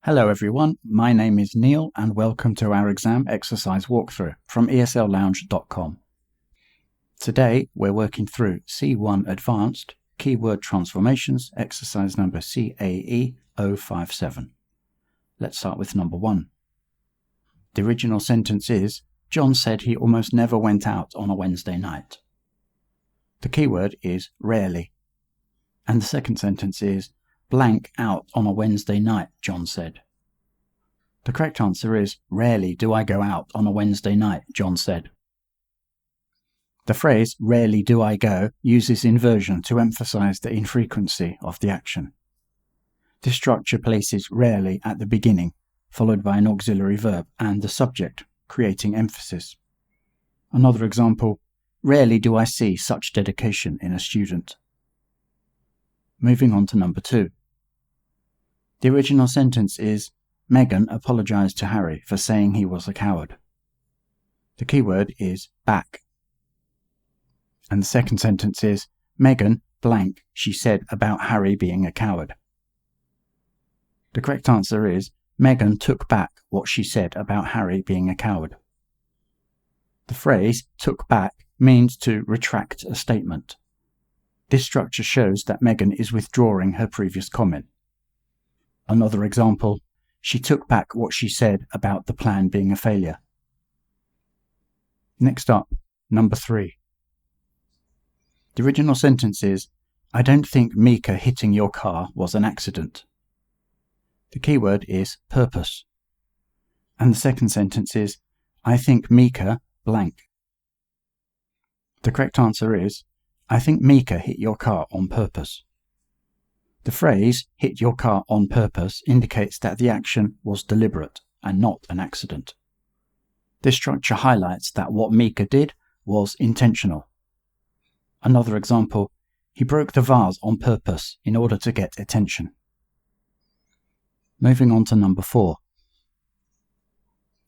Hello everyone, my name is Neil and welcome to our exam exercise walkthrough from esl-lounge.com. Today we're working through C1 Advanced Keyword Transformations, exercise number CAE057. Let's start with number 1. The original sentence is, John said he almost never went out on a Wednesday night. The keyword is rarely. And the second sentence is, blank out on a Wednesday night, John said. The correct answer is, rarely do I go out on a Wednesday night, John said. The phrase, rarely do I go, uses inversion to emphasize the infrequency of the action. This structure places rarely at the beginning, followed by an auxiliary verb and the subject, creating emphasis. Another example, rarely do I see such dedication in a student. Moving on to number 2. The original sentence is, Megan apologized to Harry for saying he was a coward. The keyword is back. And the second sentence is, Megan, blank, she said about Harry being a coward. The correct answer is, Megan took back what she said about Harry being a coward. The phrase, took back, means to retract a statement. This structure shows that Megan is withdrawing her previous comment. Another example, she took back what she said about the plan being a failure. Next up, number 3. The original sentence is, I don't think Mika hitting your car was an accident. The keyword is purpose. And the second sentence is, I think Mika blank. The correct answer is, I think Mika hit your car on purpose. The phrase, hit your car on purpose, indicates that the action was deliberate and not an accident. This structure highlights that what Mika did was intentional. Another example, he broke the vase on purpose in order to get attention. Moving on to number 4.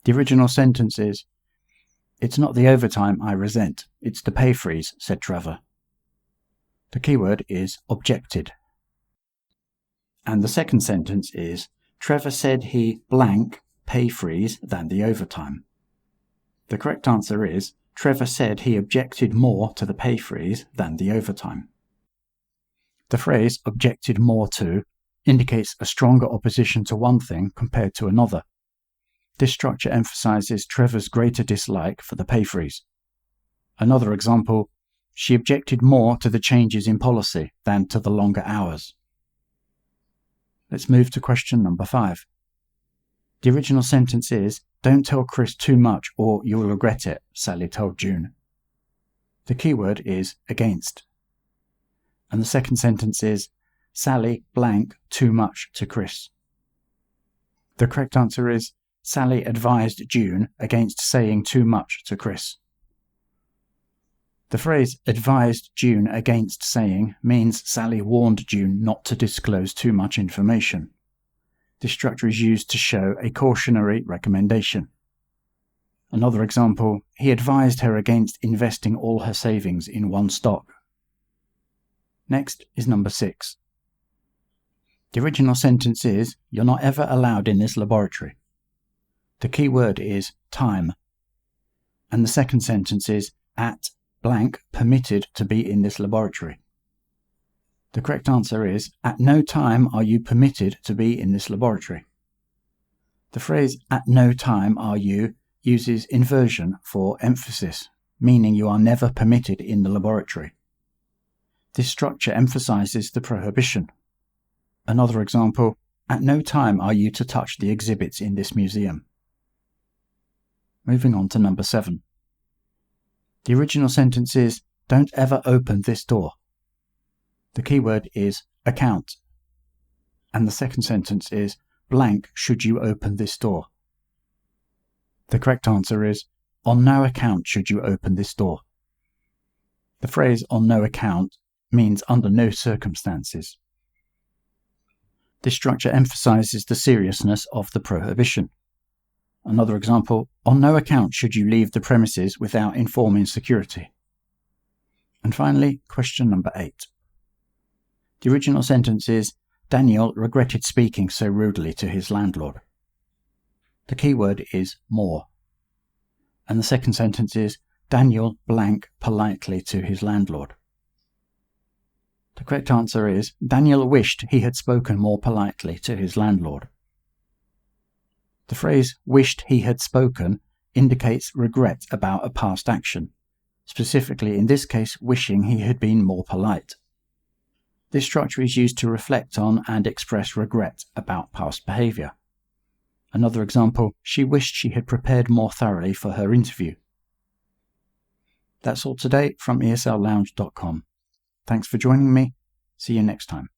The original sentence is, it's not the overtime I resent, it's the pay freeze, said Trevor. The keyword is objected. And the second sentence is, Trevor said he blank pay freeze than the overtime. The correct answer is, Trevor said he objected more to the pay freeze than the overtime. The phrase objected more to indicates a stronger opposition to one thing compared to another. This structure emphasizes Trevor's greater dislike for the pay freeze. Another example, she objected more to the changes in policy than to the longer hours. Let's move to question number 5. The original sentence is, don't tell Chris too much or you'll regret it, Sally told June. The keyword is against. And the second sentence is, Sally blank too much to Chris. The correct answer is, Sally advised June against saying too much to Chris. The phrase advised June against saying means Sally warned June not to disclose too much information. This structure is used to show a cautionary recommendation. Another example, he advised her against investing all her savings in one stock. Next is number 6. The original sentence is, you're not ever allowed in this laboratory. The key word is time. And the second sentence is, at blank permitted to be in this laboratory. The correct answer is, at no time are you permitted to be in this laboratory. The phrase, at no time are you, uses inversion for emphasis, meaning you are never permitted in the laboratory. This structure emphasizes the prohibition. Another example, at no time are you to touch the exhibits in this museum. Moving on to number 7. The original sentence is, don't ever open this door. The keyword is account. And the second sentence is, blank should you open this door. The correct answer is, on no account should you open this door. The phrase on no account means under no circumstances. This structure emphasizes the seriousness of the prohibition. Another example, on no account should you leave the premises without informing security. And finally, question number 8. The original sentence is, Daniel regretted speaking so rudely to his landlord. The keyword is more. And the second sentence is Daniel blank politely to his landlord. The correct answer is Daniel wished he had spoken more politely to his landlord. The phrase wished he had spoken indicates regret about a past action, specifically in this case wishing he had been more polite. This structure is used to reflect on and express regret about past behaviour. Another example, she wished she had prepared more thoroughly for her interview. That's all today from esl-lounge.com. Thanks for joining me. See you next time.